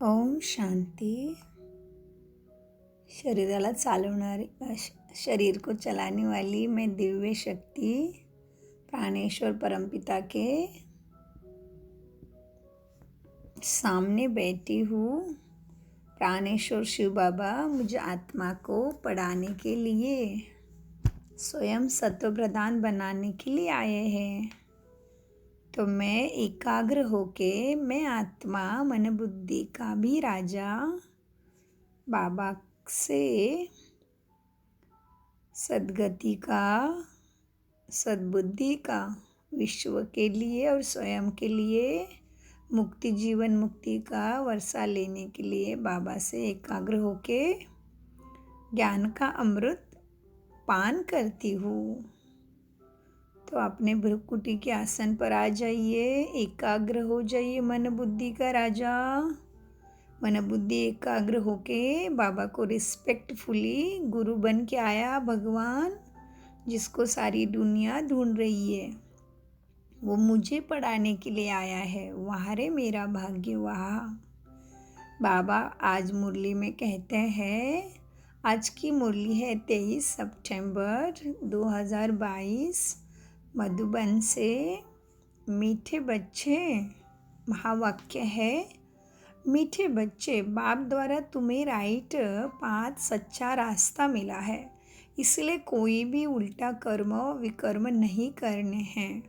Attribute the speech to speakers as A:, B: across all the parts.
A: ओम शांती। शरीराला चालवणारी शरीर को चलाने वाली मैं दिव्य शक्ति प्राणेश्वर परमपिता के सामने बैठी हूँ। प्राणेश्वर शिव बाबा मुझे आत्मा को पढ़ाने के लिए स्वयं सत्व प्रधान बनाने के लिए आए हैं। तो मैं एकाग्र होके मैं आत्मा मन बुद्धि का भी राजा बाबा से सद्गति का सद्बुद्धि का विश्व के लिए और स्वयं के लिए मुक्ति जीवन मुक्ति का वर्षा लेने के लिए बाबा से एकाग्र होके ज्ञान का अमृत पान करती हूँ। तो अपने भ्रुकुटी के आसन पर आ जाइए, एकाग्र हो जाइए। मन बुद्धि का राजा मन बुद्धि एकाग्र होके बाबा को रिस्पेक्टफुली गुरु बन के आया भगवान, जिसको सारी दुनिया ढूंढ रही है। वो मुझे पढ़ाने के लिए आया है। वहाँ रे मेरा भाग्य वहाँ। बाबा आज मुरली में कहते हैं, आज की मुरली है 23 सितंबर 2022 मधुबन से। मीठे बच्चे, महावाक्य है, मीठे बच्चे, बाप द्वारा तुम्हें राइट पाथ सच्चा रास्ता मिला है, इसलिए कोई भी उल्टा कर्म विकर्म नहीं करने हैं।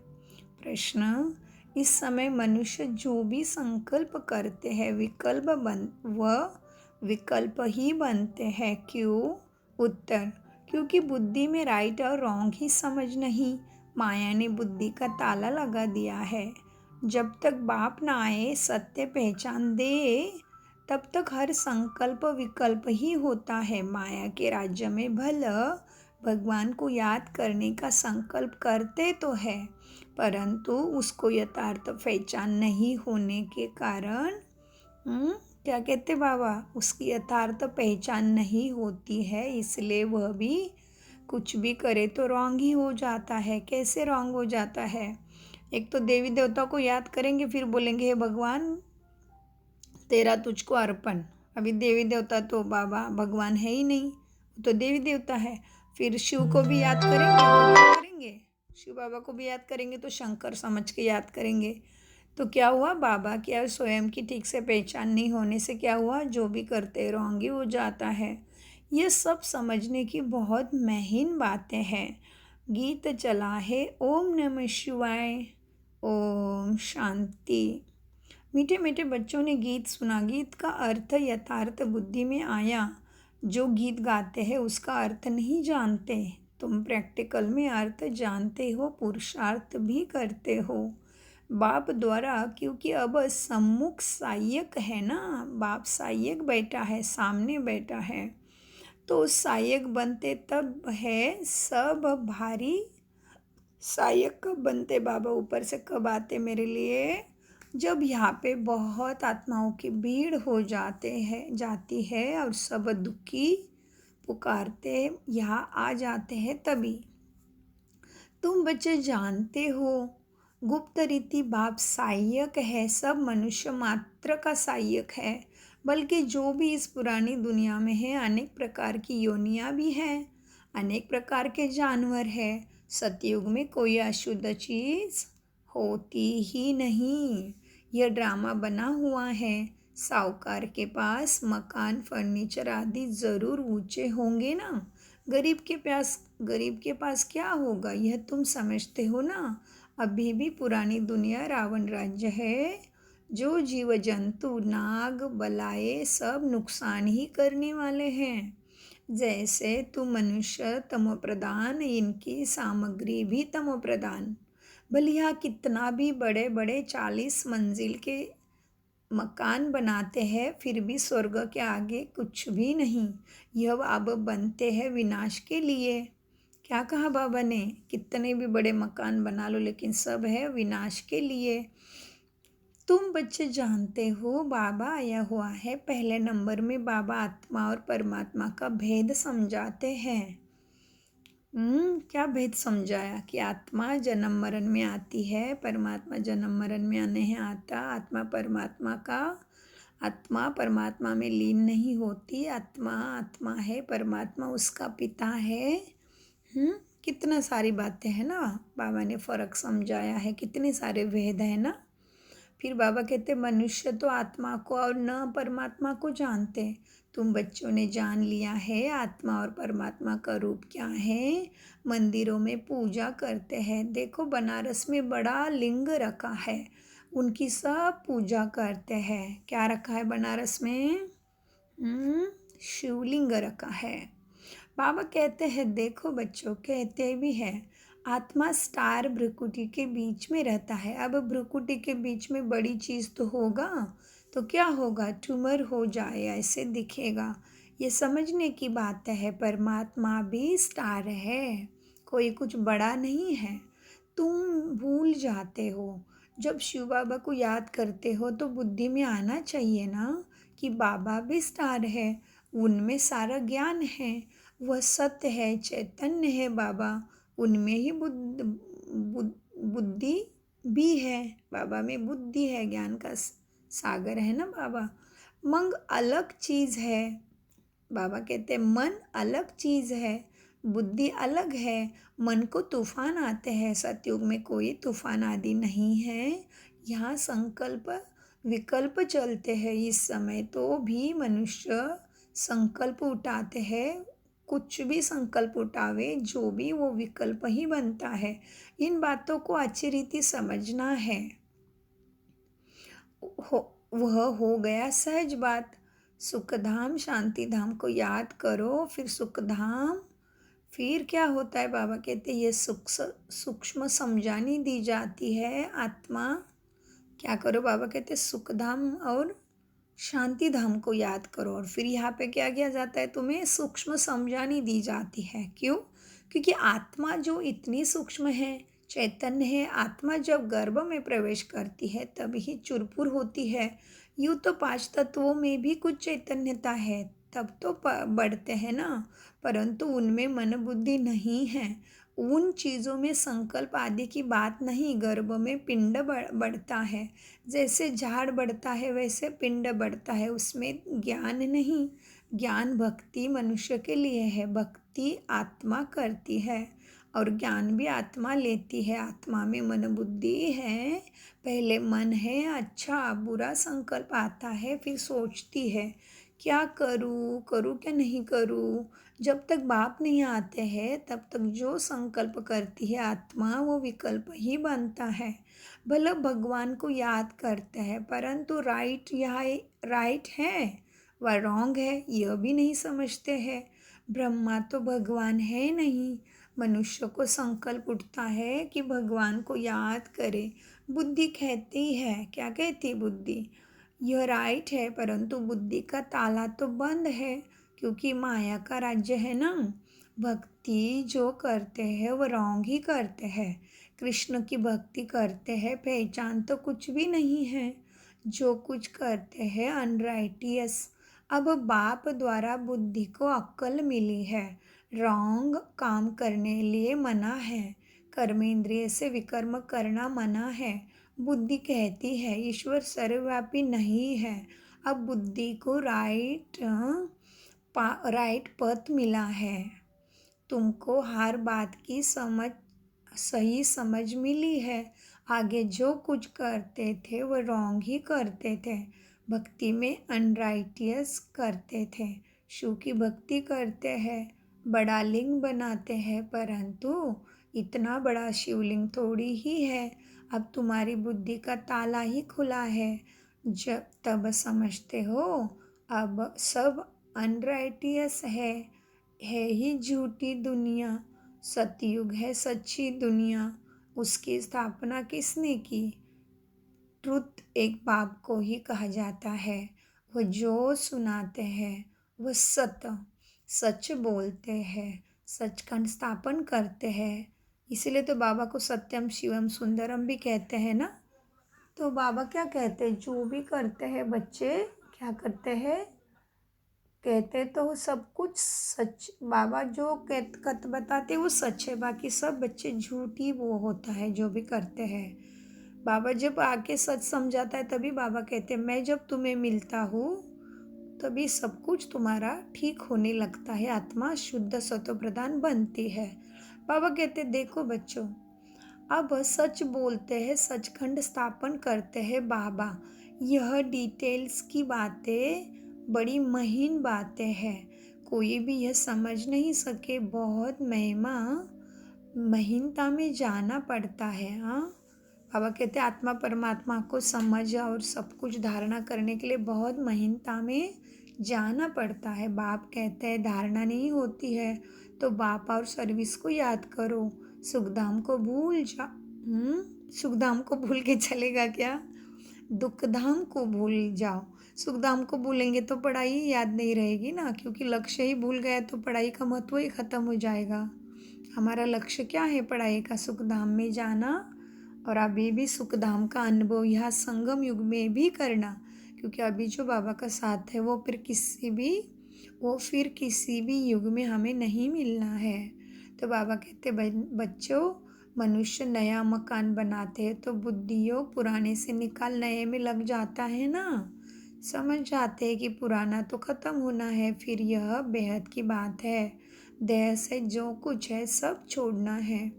A: प्रश्न, इस समय मनुष्य जो भी संकल्प करते हैं विकल्प ही बनते हैं। क्यों? उत्तर, क्योंकि बुद्धि में राइट और रॉन्ग ही समझ नहीं। माया ने बुद्धि का ताला लगा दिया है। जब तक बाप ना आए सत्य पहचान दे, तब तक हर संकल्प विकल्प ही होता है। माया के राज्य में भला भगवान को याद करने का संकल्प करते तो है, परंतु उसको यथार्थ पहचान नहीं होने के कारण क्या कहते बाबा, उसकी यथार्थ पहचान नहीं होती है, इसलिए वह भी कुछ भी करे तो रॉन्ग ही हो जाता है। कैसे रॉन्ग हो जाता है? एक तो देवी देवता को याद करेंगे, फिर बोलेंगे हे भगवान तेरा तुझको अर्पण। अभी देवी देवता तो बाबा भगवान है ही नहीं, तो देवी देवता है। फिर शिव को भी याद करेंगे तो क्या करेंगे? शिव बाबा को भी याद करेंगे तो शंकर समझ के याद करेंगे। तो क्या हुआ? बाबा क्या स्वयं की ठीक से पहचान नहीं होने से क्या हुआ? जो भी करते रॉन्ग ही हो जाता है। ये सब समझने की बहुत महीन बातें हैं। गीत चला है, ओम नमः शिवाय, ओम शांति। मीठे मीठे बच्चों ने गीत सुना। गीत का अर्थ यथार्थ बुद्धि में आया। जो गीत गाते हैं उसका अर्थ नहीं जानते। तुम प्रैक्टिकल में अर्थ जानते हो, पुरुषार्थ भी करते हो बाप द्वारा, क्योंकि अब सम्मुख सहायक है ना। बाप सहायक बैठा है, सामने बैठा है, तो सहायक बनते तब है सब भारी। सहायक कब बनते बाबा? ऊपर से कब आते मेरे लिए? जब यहाँ पे बहुत आत्माओं की भीड़ हो जाती है और सब दुखी पुकारते यहाँ आ जाते हैं, तभी। तुम बच्चे जानते हो गुप्त रीति बाप सहायक है, सब मनुष्य मात्र का सहायक है। बल्कि जो भी इस पुरानी दुनिया में है, अनेक प्रकार की योनियाँ भी हैं, अनेक प्रकार के जानवर हैं। सतयुग में कोई अशुद्ध चीज़ होती ही नहीं। यह ड्रामा बना हुआ है। साहूकार के पास मकान फर्नीचर आदि ज़रूर ऊंचे होंगे ना। गरीब के पास क्या होगा, यह तुम समझते हो ना। अभी भी पुरानी दुनिया रावण राज्य है। जो जीव जंतु नाग बलाए सब नुकसान ही करने वाले हैं। जैसे तुम मनुष्य तमोप्रधान, इनकी सामग्री भी तमोप्रधान। भले यहाँ कितना भी बड़े बड़े 40 मंजिल के मकान बनाते हैं, फिर भी स्वर्ग के आगे कुछ भी नहीं। यह अब बनते हैं विनाश के लिए। क्या कहा बाबा ने? कितने भी बड़े मकान बना लो, लेकिन सब है विनाश के लिए। तुम बच्चे जानते हो बाबा आया हुआ है। पहले नंबर में बाबा आत्मा और परमात्मा का भेद समझाते हैं। क्या भेद समझाया? कि आत्मा जन्म मरण में आती है, परमात्मा जन्म मरण में नहीं आता। आत्मा परमात्मा का आत्मा परमात्मा में लीन नहीं होती, आत्मा आत्मा है, परमात्मा उसका पिता है। कितना सारी बातें हैं ना, बाबा ने फ़र्क समझाया है, कितने सारे भेद है ना। फिर बाबा कहते मनुष्य तो आत्मा को और न परमात्मा को जानते। तुम बच्चों ने जान लिया है आत्मा और परमात्मा का रूप क्या है। मंदिरों में पूजा करते हैं, देखो बनारस में बड़ा लिंग रखा है, उनकी सब पूजा करते हैं। क्या रखा है बनारस में? शिवलिंग रखा है। बाबा कहते हैं देखो बच्चों, कहते भी हैं आत्मा स्टार भ्रुकुटी के बीच में रहता है। अब भ्रुकुटी के बीच में बड़ी चीज़ तो होगा, तो क्या होगा? ट्यूमर हो जाए ऐसे दिखेगा। ये समझने की बात है, परमात्मा भी स्टार है, कोई कुछ बड़ा नहीं है। तुम भूल जाते हो, जब शिव बाबा को याद करते हो तो बुद्धि में आना चाहिए ना कि बाबा भी स्टार है, उनमें सारा ज्ञान है, वह सत्य है, चैतन्य है बाबा, उनमें ही बुद्धि भी है। बाबा में बुद्धि है, ज्ञान का सागर है ना बाबा। मन अलग चीज़ है, बाबा कहते हैं मन अलग चीज़ है, बुद्धि अलग है। मन को तूफान आते हैं, सतयुग में कोई तूफान आदि नहीं है। यहाँ संकल्प विकल्प चलते हैं। इस समय तो भी मनुष्य संकल्प उठाते हैं, कुछ भी संकल्प उठावे जो भी वो विकल्प ही बनता है। इन बातों को अच्छी रीति समझना है। वह हो गया सहज बात। सुखधाम शांति धाम को याद करो, फिर सुखधाम। फिर क्या होता है? बाबा कहते ये सूक्ष्म समझानी दी जाती है आत्मा। क्या करो? बाबा कहते सुखधाम और शांति धाम को याद करो। और फिर यहाँ पे क्या किया जाता है? तुम्हें सूक्ष्म समझानी दी जाती है। क्यों? क्योंकि आत्मा जो इतनी सूक्ष्म है, चैतन्य है, आत्मा जब गर्भ में प्रवेश करती है तभी ही चुरपुर होती है। यूँ तो 5 तत्वों में भी कुछ चैतन्यता है, तब तो बढ़ते हैं ना, परंतु उनमें मन बुद्धि नहीं है। उन चीज़ों में संकल्प आदि की बात नहीं। गर्भ में पिंड बढ़ता है, जैसे झाड़ बढ़ता है वैसे पिंड बढ़ता है, उसमें ज्ञान नहीं। ज्ञान भक्ति मनुष्य के लिए है, भक्ति आत्मा करती है और ज्ञान भी आत्मा लेती है। आत्मा में मन बुद्धि है, पहले मन है, अच्छा बुरा संकल्प आता है, फिर सोचती है क्या करूँ, करूँ क्या नहीं करूँ। जब तक बाप नहीं आते हैं तब तक जो संकल्प करती है आत्मा, वो विकल्प ही बनता है। भले भगवान को याद करते हैं, परंतु राइट है व रॉन्ग है यह भी नहीं समझते हैं। ब्रह्मा तो भगवान है नहीं। मनुष्य को संकल्प उठता है कि भगवान को याद करे। बुद्धि कहती है, क्या कहती बुद्धि? यह राइट है, परंतु बुद्धि का ताला तो बंद है, क्योंकि माया का राज्य है ना। भक्ति जो करते हैं वो रॉन्ग ही करते हैं। कृष्ण की भक्ति करते हैं, पहचान तो कुछ भी नहीं है। जो कुछ करते हैं अनराइटियस। अब बाप द्वारा बुद्धि को अक्ल मिली है, रॉन्ग काम करने लिए मना है, कर्मेंद्रिय से विकर्म करना मना है। बुद्धि कहती है ईश्वर सर्वव्यापी नहीं है। अब बुद्धि को राइट पथ मिला है, तुमको हर बात की सही समझ मिली है। आगे जो कुछ करते थे वो रॉन्ग ही करते थे, भक्ति में अनराइटियस करते थे। शिव की भक्ति करते हैं, बड़ा लिंग बनाते हैं, परंतु इतना बड़ा शिवलिंग थोड़ी ही है। अब तुम्हारी बुद्धि का ताला ही खुला है, जब तब समझते हो अब सब अनराइटियस है ही झूठी दुनिया। सतयुग है सच्ची दुनिया, उसकी स्थापना किसने की? ट्रुथ एक बाप को ही कहा जाता है। वह जो सुनाते हैं वह सच बोलते हैं, सच का स्थापन करते हैं। इसलिए तो बाबा को सत्यम शिवम सुंदरम भी कहते हैं ना। तो बाबा क्या कहते हैं? जो भी करते हैं बच्चे, क्या करते हैं? कहते तो सब कुछ सच। बाबा जो बताते वो सच है, बाकी सब बच्चे झूठ ही वो होता है जो भी करते हैं। बाबा जब आके सच समझाता है तभी बाबा कहते हैं मैं जब तुम्हें मिलता हूँ तभी सब कुछ तुम्हारा ठीक होने लगता है, आत्मा शुद्ध सत्व प्रधान बनती है। बाबा कहते हैं देखो बच्चों, अब सच बोलते हैं, सचखंड स्थापन करते हैं बाबा। यह डिटेल्स की बातें बड़ी महीन बातें हैं, कोई भी यह समझ नहीं सके, बहुत महिमा महीनता में जाना पड़ता है। हाँ, बाबा कहते हैं आत्मा परमात्मा को समझ और सब कुछ धारणा करने के लिए बहुत महीनता में जाना पड़ता है। बाप कहते हैं धारणा नहीं होती है तो बाप और सर्विस को याद करो, सुखधाम को भूल जा। सुखधाम को भूल के चलेगा क्या? दुखधाम को भूल जाओ। सुखधाम को भूलेंगे तो पढ़ाई याद नहीं रहेगी ना, क्योंकि लक्ष्य ही भूल गए तो पढ़ाई का महत्व ही खत्म हो जाएगा। हमारा लक्ष्य क्या है? पढ़ाई का, सुखधाम में जाना और अभी भी सुखधाम का अनुभव यहाँ संगम युग में भी करना, क्योंकि अभी जो बाबा का साथ है वो फिर किसी भी युग में हमें नहीं मिलना है। तो बाबा कहते बच्चों, मनुष्य नया मकान बनाते हैं तो बुद्धियोग पुराने से निकाल नए में लग जाता है ना। समझ जाते हैं कि पुराना तो ख़त्म होना है, फिर यह बेहद की बात है। देह से जो कुछ है सब छोड़ना है।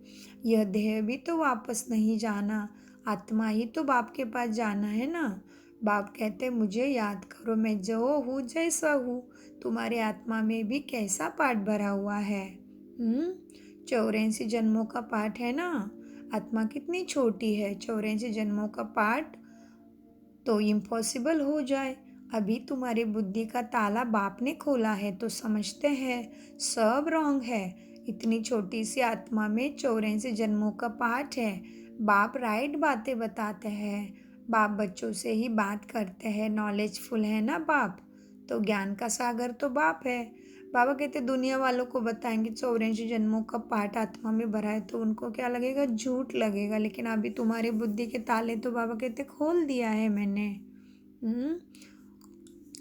A: यह देह भी तो वापस नहीं जाना, आत्मा ही तो बाप के पास जाना है ना। बाप कहते मुझे याद करो, मैं जो हूँ जैसा हूँ, तुम्हारे आत्मा में भी कैसा पाठ भरा हुआ है। 84 जन्मों का पाठ है ना। आत्मा कितनी छोटी है, 84 जन्मों का पाठ तो इम्पॉसिबल हो जाए। अभी तुम्हारी बुद्धि का ताला बाप ने खोला है तो समझते हैं सब रॉन्ग है। इतनी छोटी सी आत्मा में 84 जन्मों का पाठ है। बाप राइट बातें बताते हैं, बाप बच्चों से ही बात करते हैं, नॉलेजफुल है ना बाप, तो ज्ञान का सागर तो बाप है। बाबा कहते दुनिया वालों को बताएंगे 84 जन्मों का पाठ आत्मा में भरा है तो उनको क्या लगेगा? झूठ लगेगा। लेकिन अभी तुम्हारे बुद्धि के ताले तो बाबा कहते खोल दिया है मैंने।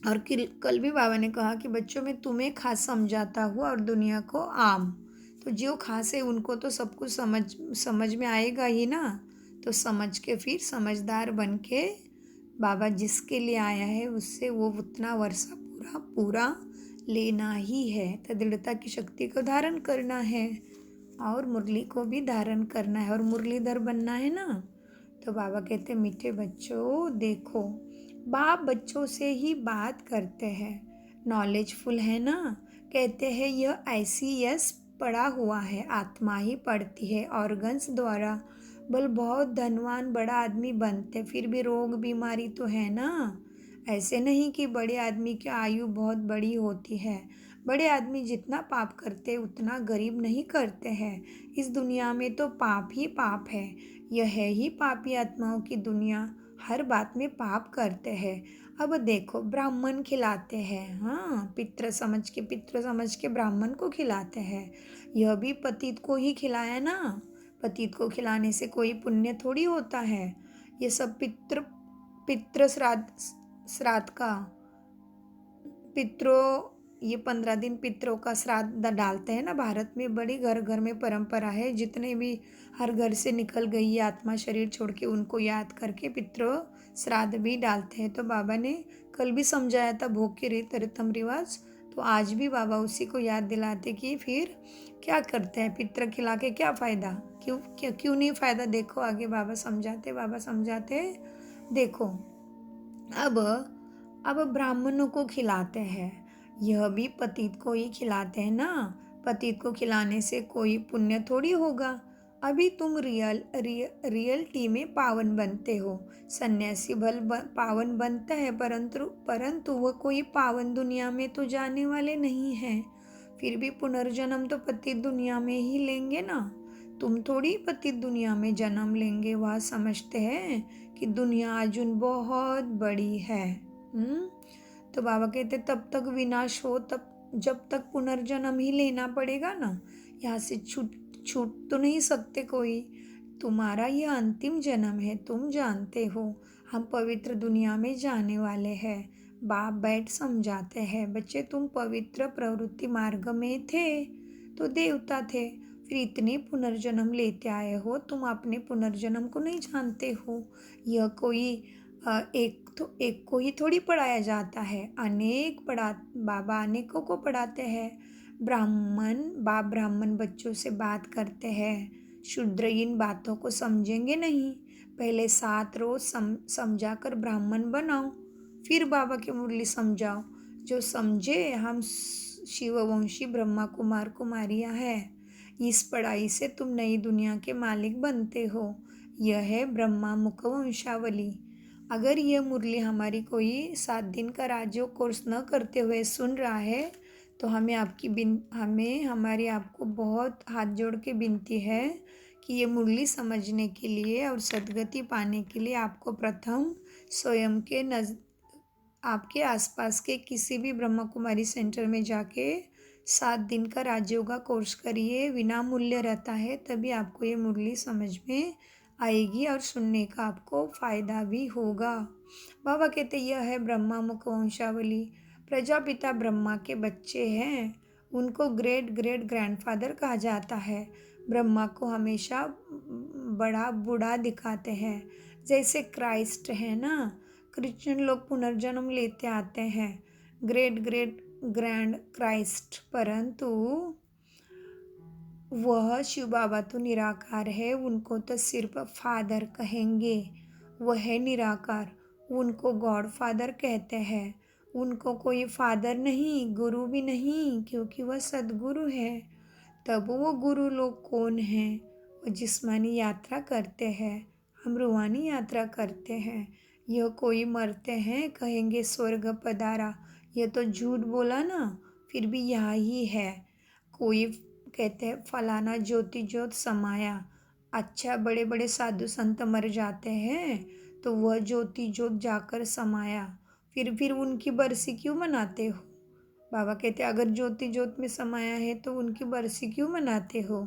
A: और कल भी बाबा ने कहा कि बच्चों मैं तुम्हें खास समझाता हूँ और दुनिया को आम। तो जो खास है उनको तो सब कुछ समझ में आएगा ही ना। तो समझ के फिर समझदार बन के बाबा जिसके लिए आया है उससे वो उतना वर्षा पूरा लेना ही है। तो दृढ़ता की शक्ति को धारण करना है और मुरली को भी धारण करना है और मुरलीधर बनना है ना। तो बाबा कहते मीठे बच्चों देखो, बाप बच्चों से ही बात करते हैं, नॉलेजफुल है ना। कहते हैं यह ICS पढ़ा हुआ है, आत्मा ही पढ़ती है ऑर्गन्स द्वारा। बहुत धनवान बड़ा आदमी बनते फिर भी रोग बीमारी तो है ना। ऐसे नहीं कि बड़े आदमी की आयु बहुत बड़ी होती है। बड़े आदमी जितना पाप करते उतना गरीब नहीं करते हैं। इस दुनिया में तो पाप ही पाप है। यह है ही पापी आत्माओं की दुनिया, हर बात में पाप करते हैं। अब देखो ब्राह्मण खिलाते हैं, हाँ पितृ समझ के ब्राह्मण को खिलाते हैं। यह भी पतित को ही खिलाया ना। पतित को खिलाने से कोई पुण्य थोड़ी होता है। ये सब पितृ श्राद्ध का पितरों, ये 15 दिन पितरों का श्राद्ध डालते हैं ना। भारत में बड़ी घर घर में परंपरा है, जितने भी हर घर से निकल गई ये आत्मा शरीर छोड़ के उनको याद करके पितरों श्राद्ध भी डालते हैं। तो बाबा ने कल भी समझाया था भोग की रस्म रिवाज, तो आज भी बाबा उसी को याद दिलाते कि फिर क्या करते हैं, पितृ खिला के क्या फ़ायदा, क्यों नहीं फ़ायदा। देखो आगे बाबा समझाते देखो। अब ब्राह्मणों को खिलाते हैं, यह भी पतित को ही खिलाते हैं ना। पतित को खिलाने से कोई पुण्य थोड़ी होगा। अभी तुम रियलिटी में पावन बनते हो। सन्यासी पावन बनता है, परंतु वह कोई पावन दुनिया में तो जाने वाले नहीं हैं। फिर भी पुनर्जन्म तो पतित दुनिया में ही लेंगे ना। तुम थोड़ी पतित दुनिया में जन्म लेंगे। वह समझते हैं कि दुनिया अर्जुन बहुत बड़ी है। तो बाबा कहते तब तक विनाश हो, तब जब तक पुनर्जन्म ही लेना पड़ेगा ना। यहाँ से छूट तो नहीं सकते कोई। तुम्हारा यह अंतिम जन्म है, तुम जानते हो। हम पवित्र दुनिया में जाने वाले हैं। बाप बैठ समझाते हैं, बच्चे तुम पवित्र प्रवृत्ति मार्ग में थे तो देवता थे, फिर इतने पुनर्जन्म लेते आए हो, तुम अपने पुनर्जन्म को नहीं जानते हो। यह कोई एक को ही थोड़ी पढ़ाया जाता है, बाबा अनेकों को पढ़ाते हैं। ब्राह्मण बच्चों से बात करते हैं। शूद्र इन बातों को समझेंगे नहीं। पहले 7 रोज समझा कर ब्राह्मण बनाओ, फिर बाबा की मुरली समझाओ। जो समझे हम शिववंशी ब्रह्मा कुमार कुमारियाँ हैं। इस पढ़ाई से तुम नई दुनिया के मालिक बनते हो। यह है ब्रह्मा मुख वंशावली। अगर यह मुरली हमारी कोई 7 दिन का राजयोग कोर्स न करते हुए सुन रहा है तो हमारी आपको बहुत हाथ जोड़ के विनती है कि ये मुरली समझने के लिए और सद्गति पाने के लिए आपको प्रथम स्वयं के आपके आसपास के किसी भी ब्रह्मा कुमारी सेंटर में जाके 7 दिन का राजयोगा कोर्स करिए। विना मूल्य रहता है, तभी आपको ये मुरली समझ में आएगी और सुनने का आपको फ़ायदा भी होगा। बाबा कहते यह है ब्रह्मा मुख वंशावली। प्रजापिता ब्रह्मा के बच्चे हैं, उनको ग्रेट ग्रेट ग्रैंडफादर कहा जाता है। ब्रह्मा को हमेशा बड़ा बूढ़ा दिखाते हैं, जैसे क्राइस्ट है ना। क्रिश्चियन लोग पुनर्जन्म लेते आते हैं, ग्रेट ग्रेट ग्रैंड क्राइस्ट, परंतु वह शिव बाबा तो निराकार है, उनको तो सिर्फ फादर कहेंगे। वह है निराकार, उनको गॉड फादर कहते हैं। उनको कोई फादर नहीं, गुरु भी नहीं, क्योंकि वह सद्गुरु है। तब वो गुरु लोग कौन हैं? वो जिस्मानी यात्रा करते हैं, हम रूहानी यात्रा करते हैं। यह कोई मरते हैं कहेंगे स्वर्ग पधारा, यह तो झूठ बोला ना, फिर भी यही है। कोई कहते हैं फलाना ज्योति ज्योत समाया। अच्छा, बड़े बड़े साधु संत मर जाते हैं तो वह ज्योति ज्योत जाकर समाया, फिर उनकी बरसी क्यों मनाते हो? बाबा कहते अगर ज्योति ज्योत में समाया है तो उनकी बरसी क्यों मनाते हो?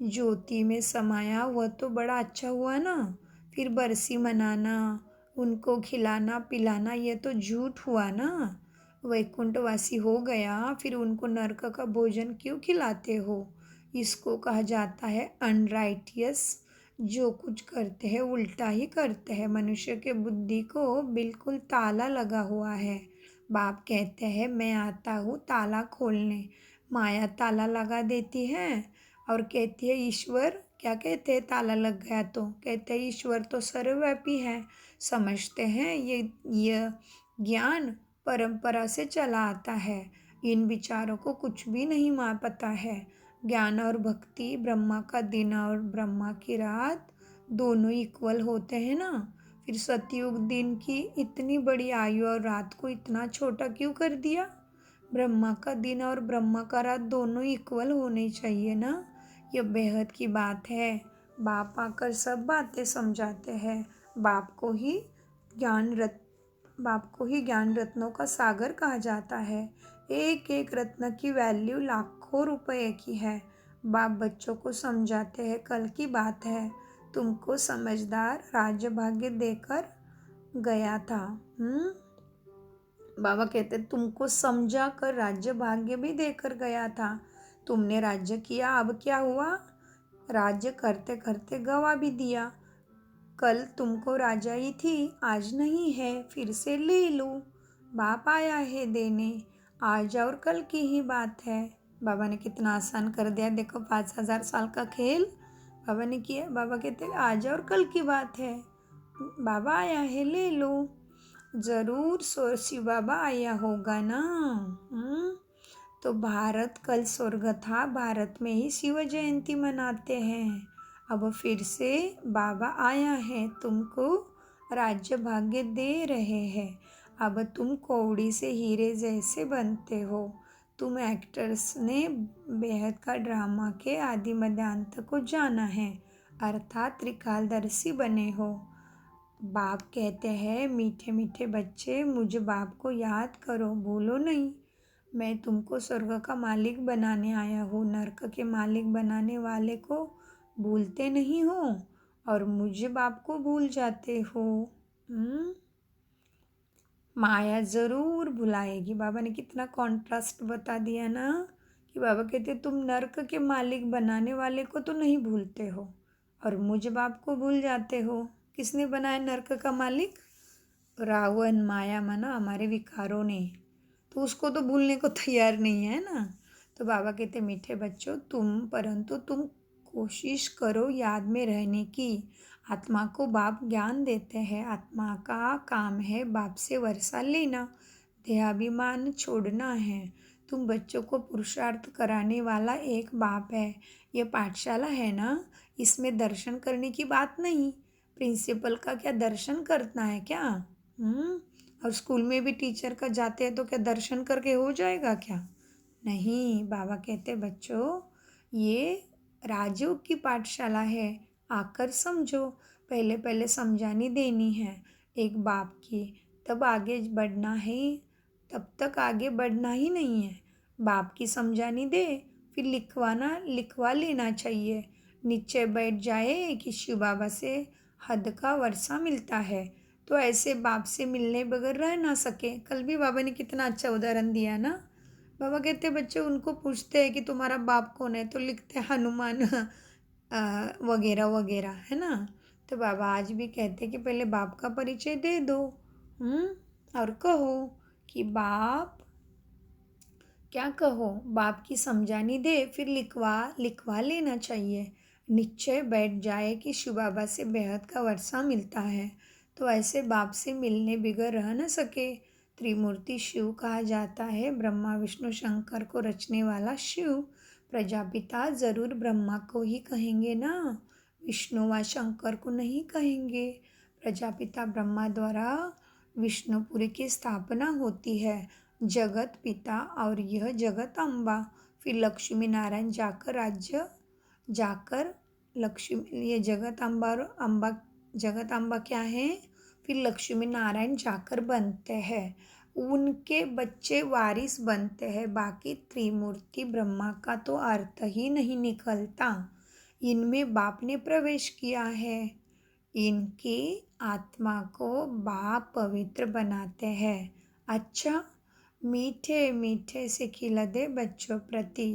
A: ज्योति में समाया वह तो बड़ा अच्छा हुआ ना, फिर बरसी मनाना, उनको खिलाना पिलाना, यह तो झूठ हुआ ना। वैकुंठवासी हो गया, फिर उनको नरक का भोजन क्यों खिलाते हो? इसको कहा जाता है अनराइटियस। जो कुछ करते हैं उल्टा ही करते हैं। मनुष्य के बुद्धि को बिल्कुल ताला लगा हुआ है। बाप कहते हैं मैं आता हूँ ताला खोलने। माया ताला लगा देती है और कहती है ईश्वर, क्या कहते हैं ताला लग गया तो कहते हैं ईश्वर तो सर्वव्यापी है। समझते हैं ये ज्ञान परंपरा से चला आता है। इन विचारों को कुछ भी नहीं पता है। ज्ञान और भक्ति, ब्रह्मा का दिन और ब्रह्मा की रात दोनों इक्वल होते हैं ना। फिर सतयुग दिन की इतनी बड़ी आयु और रात को इतना छोटा क्यों कर दिया? ब्रह्मा का दिन और ब्रह्मा का रात दोनों इक्वल होने चाहिए ना। यह बेहद की बात है। बाप आकर सब बातें समझाते हैं। बाप को ही ज्ञान रत्नों का सागर कहा जाता है। एक एक रत्न की वैल्यू लाखों रुपए की है। बाप बच्चों को समझाते हैं कल की बात है, तुमको समझदार राज्य भाग्य देकर गया था। बाबा कहते तुमको समझा कर राज्य भाग्य भी देकर गया था। तुमने राज्य किया, अब क्या हुआ? राज्य करते करते गवा भी दिया। कल तुमको राजाई थी, आज नहीं है, फिर से ले लो। बाप आया है देने, आज और कल की ही बात है। बाबा ने कितना आसान कर दिया, देखो 5000 साल का खेल बाबा ने किया। बाबा कहते आज और कल की बात है, बाबा आया है ले लो। ज़रूर शिव बाबा आया होगा ना। तो भारत कल स्वर्ग था, भारत में ही शिव जयंती मनाते हैं। अब फिर से बाबा आया है, तुमको राज्य भाग्य दे रहे हैं। अब तुम कौड़ी से हीरे जैसे बनते हो। तुम एक्टर्स ने बेहद का ड्रामा के आदि मध्यांत को जाना है, अर्थात त्रिकालदर्शी बने हो। बाप कहते हैं मीठे मीठे बच्चे, मुझे बाप को याद करो, भूलो नहीं। मैं तुमको स्वर्ग का मालिक बनाने आया हूँ, नरक के मालिक बनाने वाले को भूलते नहीं हो और मुझे बाप को भूल जाते हो। माया ज़रूर भुलाएगी। बाबा ने कितना कॉन्ट्रास्ट बता दिया ना कि बाबा कहते तुम नर्क के मालिक बनाने वाले को तो नहीं भूलते हो और मुझ बाप को भूल जाते हो। किसने बनाया नर्क का मालिक? रावण, माया माना हमारे विकारों ने, तो उसको तो भूलने को तैयार नहीं है ना। तो बाबा कहते मीठे बच्चों परंतु तुम कोशिश करो याद में रहने की। आत्मा को बाप ज्ञान देते हैं, आत्मा का काम है बाप से वर्षा लेना, देहाभिमान छोड़ना है। तुम बच्चों को पुरुषार्थ कराने वाला एक बाप है। ये पाठशाला है ना, इसमें दर्शन करने की बात नहीं। प्रिंसिपल का क्या दर्शन करना है क्या? और स्कूल में भी टीचर का जाते हैं तो क्या दर्शन करके हो जाएगा क्या? नहीं, बाबा कहते बच्चों ये राजयोग की पाठशाला है, आकर समझो। पहले पहले समझानी देनी है एक बाप की, तब आगे बढ़ना है, तब तक आगे बढ़ना ही नहीं है। बाप की समझानी दे, फिर लिखवा लेना चाहिए। नीचे बैठ जाए कि शिव बाबा से हद का वर्षा मिलता है, तो ऐसे बाप से मिलने बगैर रह ना सके। कल भी बाबा ने कितना अच्छा उदाहरण दिया ना। बाबा कहते बच्चे उनको पूछते हैं कि तुम्हारा बाप कौन है, तो लिखते हैं हनुमान वगैरह वगैरह, है ना। तो बाबा आज भी कहते हैं कि पहले बाप का परिचय दे दो, और कहो कि बाप, क्या कहो, बाप की समझानी दे, फिर लिखवा लेना चाहिए। निश्चय बैठ जाए कि शिव बाबा से बेहद का वर्षा मिलता है, तो ऐसे बाप से मिलने बिगड़ रह न सके। त्रिमूर्ति शिव कहा जाता है, ब्रह्मा विष्णु शंकर को रचने वाला शिव। प्रजापिता जरूर ब्रह्मा को ही कहेंगे ना, विष्णु व शंकर को नहीं कहेंगे। प्रजापिता ब्रह्मा द्वारा विष्णुपुरी की स्थापना होती है, जगत पिता और यह जगत अम्बा। फिर लक्ष्मी नारायण जाकर लक्ष्मी, ये जगत अम्बा क्या है? फिर लक्ष्मी नारायण जाकर बनते हैं, उनके बच्चे वारिस बनते हैं। बाकी त्रिमूर्ति ब्रह्मा का तो अर्थ ही नहीं निकलता। इनमें बाप ने प्रवेश किया है, इनकी आत्मा को बाप पवित्र बनाते हैं। अच्छा, मीठे मीठे से खिला दे बच्चों प्रति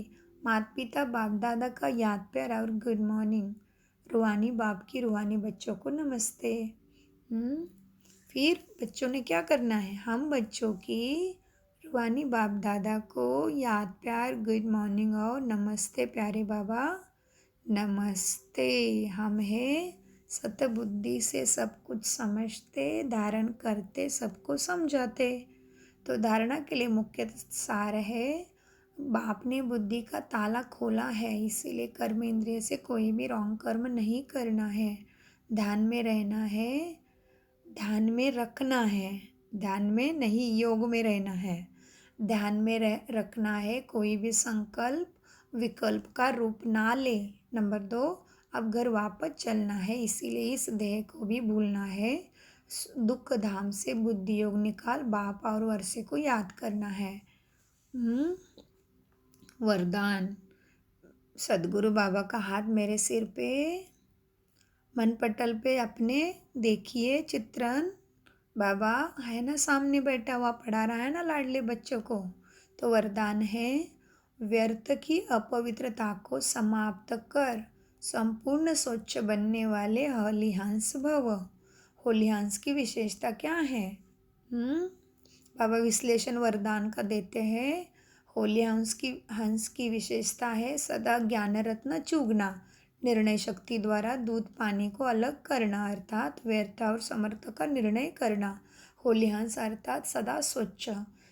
A: माता पिता बाप दादा का याद प्यार और गुड मॉर्निंग। रूहानी बाप की रूहानी बच्चों को नमस्ते। फिर बच्चों ने क्या करना है? हम बच्चों की रूहानी बाप दादा को याद प्यार गुड मॉर्निंग और नमस्ते प्यारे बाबा, नमस्ते। हम हैं सतबुद्धि से सब कुछ समझते, धारण करते, सबको समझाते। तो धारणा के लिए मुख्य सार है, बाप ने बुद्धि का ताला खोला है, इसीलिए कर्म इंद्रिय से कोई भी रॉन्ग कर्म नहीं करना है। ध्यान में रहना है, ध्यान में रखना है, ध्यान में नहीं योग में रहना है। ध्यान में रखना है, कोई भी संकल्प विकल्प का रूप ना ले। नंबर 2, अब घर वापस चलना है, इसीलिए इस देह को भी भूलना है। दुख धाम से बुद्धि योग निकाल बाप और वर्षे को याद करना है। वरदान। सदगुरु बाबा का हाथ मेरे सिर पे, मन पटल पे अपने देखिए चित्रण। बाबा है ना सामने बैठा हुआ, पढ़ा रहा है ना लाडले बच्चों को। तो वरदान है, व्यर्थ की अपवित्रता को समाप्त कर संपूर्ण स्वच्छ बनने वाले होलिहंस भव। होलिहंस की विशेषता क्या है? बाबा विश्लेषण वरदान का देते हैं। होली हंस की विशेषता है सदा ज्ञान रत्न चूगना, निर्णय शक्ति द्वारा दूध पानी को अलग करना, अर्थात व्यर्थ और समर्थ का निर्णय करना। होली हंस अर्थात सदा स्वच्छ,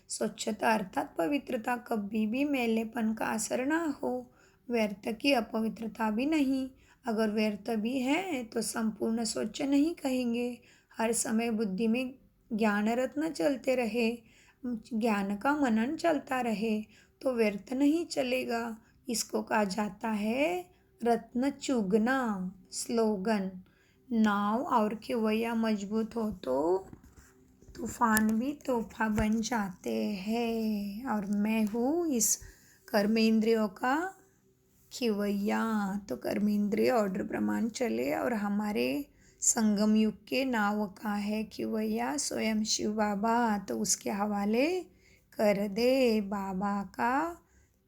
A: स्वच्छता अर्थात पवित्रता, कभी भी मैलेपन का असर ना हो। व्यर्थ की अपवित्रता भी नहीं, अगर व्यर्थ भी है तो संपूर्ण स्वच्छ नहीं कहेंगे। हर समय बुद्धि में ज्ञान रत्न चलते रहे, ज्ञान का मनन चलता रहे, तो व्यर्थ नहीं चलेगा। इसको कहा जाता है रत्न चुगना। स्लोगन, नाव और खिवैया मजबूत हो तो तूफान भी तोहफा बन जाते हैं, और मैं हूँ इस कर्मेंद्रियों का खिवैया। तो कर्मेंद्रिय ऑर्डर प्रमाण चले, और हमारे संगम युग के नाव का है खिवैया स्वयं शिव बाबा, तो उसके हवाले कर दे। बाबा का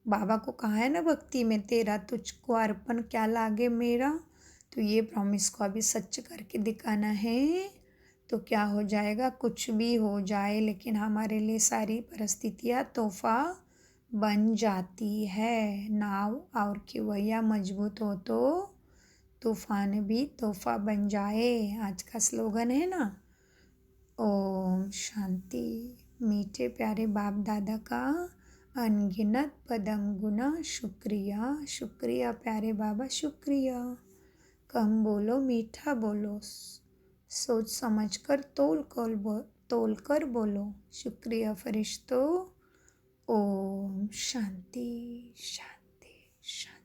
A: बाबा को कहा है ना भक्ति में, तेरा तुझको अर्पण क्या लागे मेरा। तो ये प्रॉमिस को अभी सच करके दिखाना है। तो क्या हो जाएगा, कुछ भी हो जाए लेकिन हमारे लिए सारी परिस्थितियाँ तोहफा बन जाती है। नाव और केवैया मजबूत हो तो तूफान भी तोहफा बन जाए, आज का स्लोगन है ना। ओम शांति। मीठे प्यारे बाप दादा का अनगिनत पदम गुना शुक्रिया, शुक्रिया प्यारे बाबा, शुक्रिया। कम बोलो, मीठा बोलो, सोच समझ कर तोल कर बोलो। शुक्रिया फरिश्तों। ओम शांति शांति शांति।